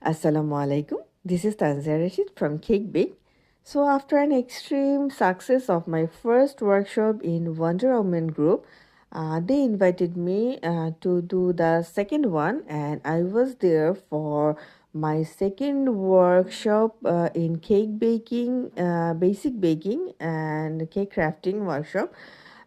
Assalamu alaikum. This is Tanzia Rashid from Cake Bake. So, after an extreme success of my first workshop in Wonder Woman group, they invited me to do the second one, and I was there for my second workshop in cake baking, basic baking, and cake crafting workshop.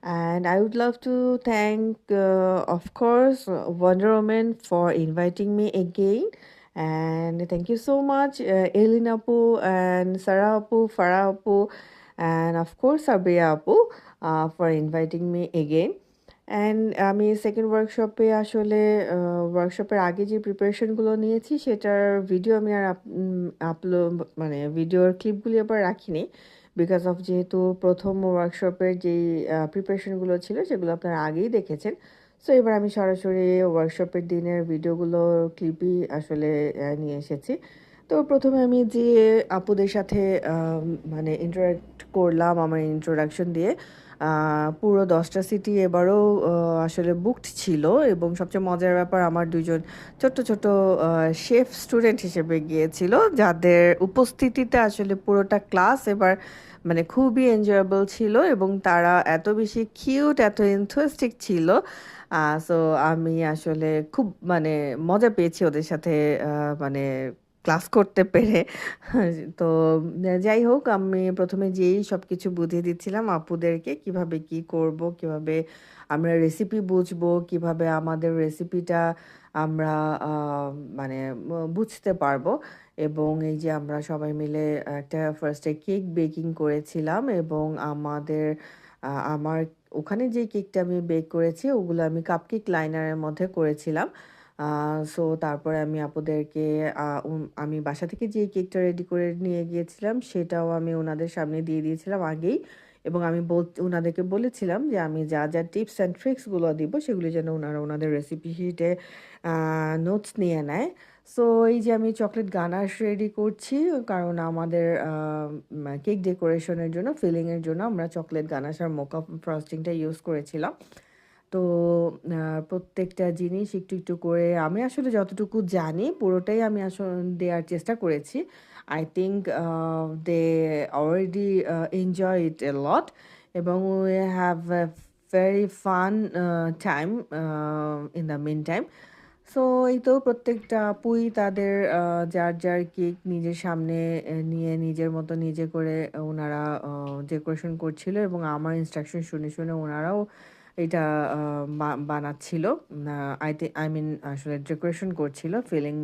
And I would love to thank, of course, Wonder Woman for inviting me again. And thank you so much, Elin Apu and Sarah Apu, Farah Apu, and of course, Sabria Apu for inviting me again. And আমি second ওয়ার্কশপে আসলে ওয়ার্কশপের আগে যে প্রিপারেশনগুলো নিয়েছি সেটার video আমি আর upload মানে ভিডিওর ক্লিপগুলি আবার রাখিনি বিকজ অফ যেহেতু প্রথম ওয়ার্কশপের যেই প্রিপারেশনগুলো ছিল সেগুলো আপনারা আগেই দেখেছেন। সো এবার আমি সরাসরি ওয়ার্কশপের দিনের ভিডিওগুলো ক্লিপই আসলে নিয়ে এসেছি। তো প্রথমে আমি যে আপুদের সাথে মানে ইন্টারাক্ট করলাম আমার ইন্ট্রোডাকশন দিয়ে, পুরো 10টা সিটি এবারও আসলে বুকড ছিল এবং সবচেয়ে মজার ব্যাপার আমার দুইজন ছোট্ট ছোট শেফ স্টুডেন্ট হিসেবে গিয়েছিল, যাদের উপস্থিতিতে আসলে পুরোটা ক্লাস এবার মানে খুবই এনজয়েবল ছিল এবং তারা এত বেশি কিউট, এত এনথুয়াস্টিক ছিল। সো আমি আসলে খুব মানে মজা পেয়েছি ওদের সাথে মানে ক্লাস করতে পেরে। তো যাই হোক, আমি প্রথমে যেই সবকিছু বুঝিয়ে দিচ্ছিলাম আপুদেরকে কিভাবে কি করব, কিভাবে আমরা রেসিপি বুঝবো, কিভাবে আমাদের রেসিপিটা আমরা মানে বুঝতে পারবো। এবং এই যে আমরা সবাই মিলে একটা ফার্স্টে কেক বেকিং করেছিলাম এবং আমার ওখানে যে কেকটা আমি বেক করেছি ওগুলো আমি কাপকেক লাইনারের মধ্যে করেছিলাম। সো তারপরে আমি আপুদেরকে আমি বাসা থেকে যে কেকটা রেডি করে নিয়ে গিয়েছিলাম সেটাও আমি ওনাদের সামনে দিয়ে দিয়েছিলাম আগেই, এবং আমি ওনাদেরকে বলেছিলাম যে আমি যা যা টিপস অ্যান্ড ট্রিক্সগুলো দিব সেগুলি যেন ওনারা ওনাদের রেসিপি শিটে নোটস নিয়ে নেয়। সো এই যে আমি চকলেট গানাশ রেডি করছি, কারণ আমাদের কেক ডেকোরেশনের জন্য ফিলিংয়ের জন্য আমরা চকলেট গানাশ আর মোকা ফ্রস্টিংটা ইউজ করেছিলাম। তো প্রত্যেকটা জিনিস একটু একটু করে আমি আসলে যতটুকু জানি পুরোটাই আমি আসলে দেওয়ার চেষ্টা করেছি। I think they already enjoy it a lot এবং we have a very fun time in the meantime. So এই তো প্রত্যেকটা আপুই তাদের যার যার কেক নিজের সামনে নিয়ে নিজের মতো নিজে করে ওনারা ডেকোরেশন করছিল এবং আমার ইনস্ট্রাকশন শুনে শুনে ওনারাও এটা বানাচ্ছিল। আই মিন আসলে ডেকোরেশন করছিল ফিলিং